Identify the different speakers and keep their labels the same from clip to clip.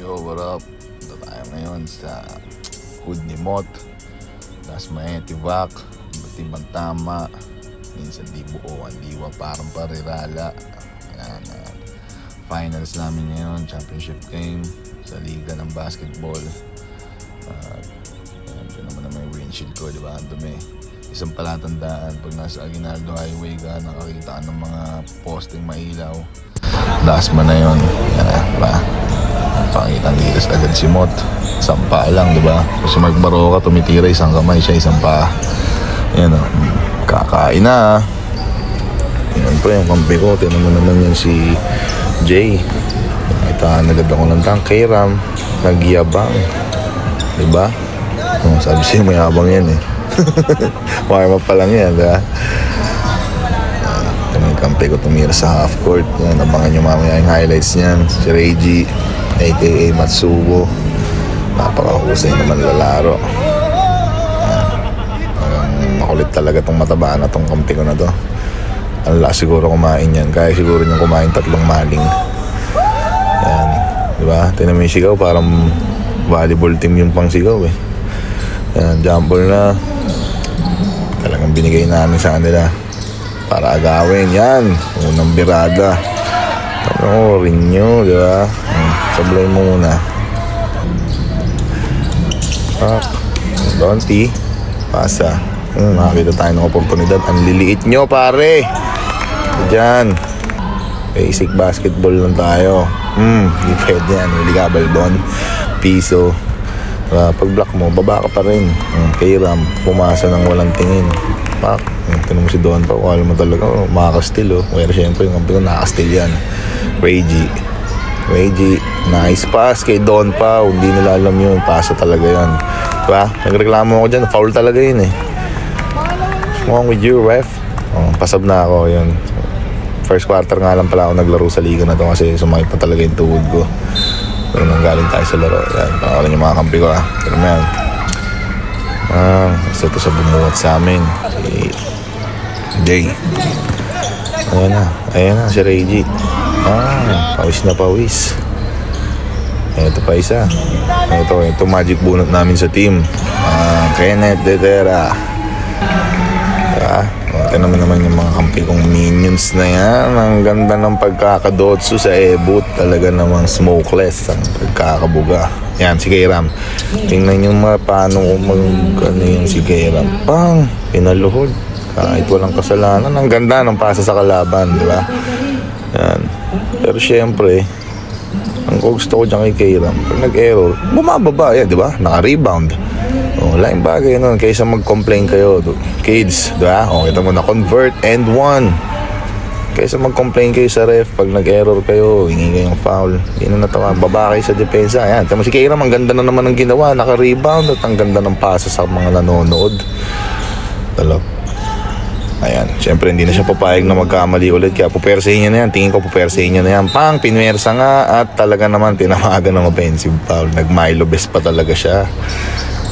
Speaker 1: Yo, what up? Ito tayo ngayon sa hood ni Mot. Das Maetivac, iba't ibang tama. Minsan di buo, ang diwa parang parirala. Ayan, finals namin ngayon, championship game sa liga ng basketball. Ito naman may windshield ko, di ba? Ang dumi. Isang palatandaan, pag nasa Aguinaldo Highway ka, nakakita ka ng mga posting mailaw. Dasma na yun. Yan, diba? Pakitang lilas agad si Mot. Isang paa lang, diba? Kasi Mark Baroka tumitira, isang kamay siya, isang paa. Yan o. Kakain na. Yan po yung kampi ko. Tinan mo naman yun si Jay. Nakita agad ako ng tank. K-Ram. Nagyabang. Diba? Sabi siya mayabang yan eh. Warm up pa lang yan, diba? Yung kampi ko tumira sa half court. Yan, abangan nyo mamaya yung highlights niyan. Si Reggie, aka Matsubo. Napakahusay naman lalaro. Makulit talaga tong matabaan na tong kampi ko na to. Ang last siguro kumain yan. Kaya siguro niyang kumain 3 maling. Yan, diba? Tinan mo yung sigaw, parang volleyball team yung pang sigaw eh. Yan, jump ball na. Talagang binigay namin sa kanila para agawin. Yan, unang birada. Rin nyo, di ba? Sablay mo muna. Donti. Pasa. Nakakita tayo ng oportunidad. Ang liliit nyo, pare. Diyan. Basic basketball lang tayo. Di pwede yan. Ligabal doon. Piso. Pag block mo, baba ka pa rin. K-Ram, pumasa ng walang tingin. Pak, tinong si Don pa, kung alam mo talaga, makakastil Pero syempre yung kampi ko nakakastil yan. Reggie, nice pass kay Don pa. Hindi nila alam yun, pasa talaga yan. Diba? Nagreklamo ako dyan, foul talaga yun eh. What's wrong with you, ref? Pasab na ako yun. First quarter nga lang pala ako naglaro sa liga na to kasi sumakit na talaga yung tuhod ko. Pero nang galing tayo sa laro, yan, pangalan yung mga kampi ko Pero man, gusto ito sa bumuhat sa amin si Jay. Ayan na si Reggie. Pawis na pawis. Ito pa isa. Ito magic bunot namin sa team. Kenneth Detera. Ito naman yung mga kampi kong minions na yan. Ang ganda ng pagkakadotsu sa ebot. Talaga namang smokeless ang pagkakabuga. Yan, si K-Ram. Tingnan nyo paano kung yan si K-Ram. Pinaluhod. Kahit walang kasalanan. Ang ganda ng pasa sa kalaban, di ba? Yan. Pero syempre, ang gusto ko dyan kay K-Ram, pag nag-error, bumababa yan, di ba? Naka-rebound. Laking bagay nun. Kaysa mag-complain kayo, kids, di ba? Kita mo na convert and 1. Kaysa mag-complain kayo sa ref, pag nag-error kayo, hingi kayong foul, hindi na natawa, baba kayo sa depensa. Ayan, tama si K-Ram, ang ganda na naman ng ginawa, naka-rebound at ang ganda ng pasa sa mga nanonood. Talap. Ayan, syempre hindi na siya papayag na magkamali ulit, kaya pupersahin niya na yan. Tingin ko pupersahin niya na yan. Pinwersa nga at talaga naman tinamagan ng offensive foul. Nag-Milo best pa talaga siya.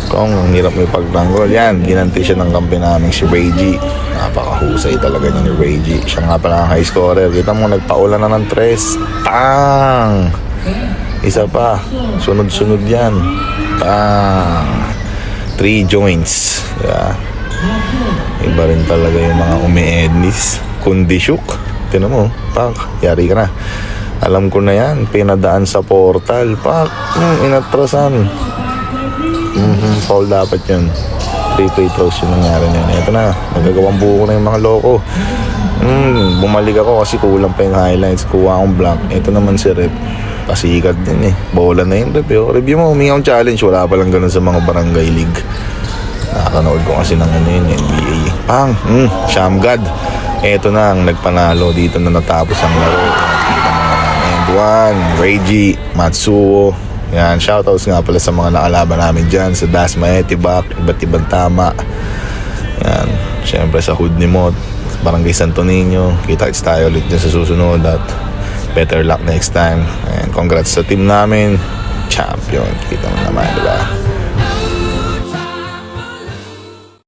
Speaker 1: Kung ang hirap mo ipagtanggol, yan, ginanti siya ng kampi namin si Reggie. Napakahusay talaga niya ni Reggie. Siya nga pala ang high scorer. Kita mo, nagpaulan na ng 3. Isa pa. Sunod-sunod yan. 3 joints. Yeah. Iba rin talaga yung mga umi-ednis. Kundisyuk. Tinan mo, yari ka na. Alam ko na yan. Pinadaan sa portal. Inatrasan. Foul dapat yun. 3 free throws yung nangyari niyan. Ito na, nagagawang buko na yung mga loko. Bumalik ako kasi kulang pa yung highlights. Kuha akong blank. Ito naman si Rep. Pasikat din eh. Bola na yun, Rep. Review mo, humingi akong challenge. Wala palang ganun sa mga barangay league. Nakakanood ko kasi ng NBA. Shamgad. Ito na ang nagpanalo. Dito na natapos ang laro. And 1, Reggie, Matsuo. Yan, shoutouts nga pala sa mga nakalaban namin dyan sa Das Maetivac, iba't ibang tama. Yan, syempre sa hood ni Mot, Barangay Santo Niño. Kita-kits tayo ulit dyan sa susunod at better luck next time. And congrats sa team namin. Champion, kita mo naman, diba?